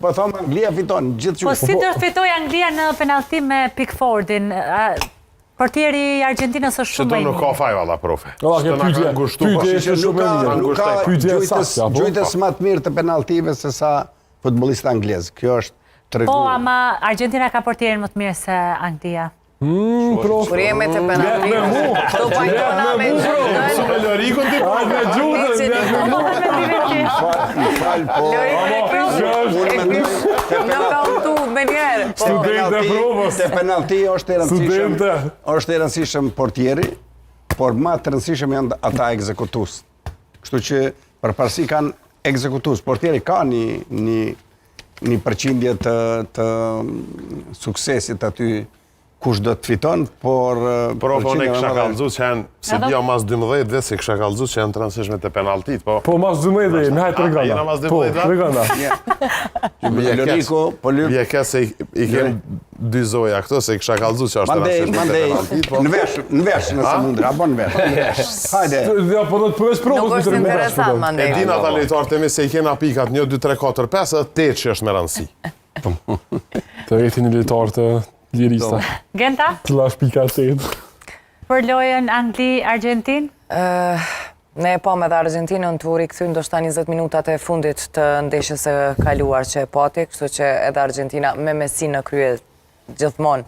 Po thonë Anglia fiton gjithë Po si do fitoj Anglia në penallti me Pickfordin? Portieri i Argentinës është shumë i nuk ka faj valla profe. Gjujtës më të mirë të penalltive se sa futbollistë anglezë. Kjo është tregu. Po, ama Argentina ka portierin më të mirë se Anglia. Kur jemi të penalti. Këto pajtona me gjutën. Su me Lorikun t'i po me gjutën. Në ka utu me njerë. Te penalti është e rëndësishëm portieri, por ma të rëndësishëm janë ata ekzekutus. Kështu që përparësi kanë ekzekutus. Portieri ka një përqindje të suksesit aty kush do të fiton, por... Unë e kësha kalëzu që janë, si dhja mas 12 dhe si kësha kalëzu që janë transishme të penaltit, po... Po mas 12 dhe, me hajtë të regana. Jena mas 12 dhe? Bje se i kemë dy zoja këto, se i kësha kalëzu që është transishme të penaltit, po... Në vesh nëse mundër, apo në vesh. Hajde. Ja, po do të përveç provës. Nuk është interesant, Mandej. E din ata lejtarët e mi se i kena pikat 1, 2, 3, 4, 5, edhe 8 që është me rëndësi. Të rejti një lejtarë të lirista. Genta? Të lash pika 8. Për lojën Angli-Argentin? Ne e pam edhe Argentinën të u rikthy ndoshta 20 minutat e fundit të ndeshjes së kaluar që e pati, kështu që edhe Argentina me Messi në krye gjithmonë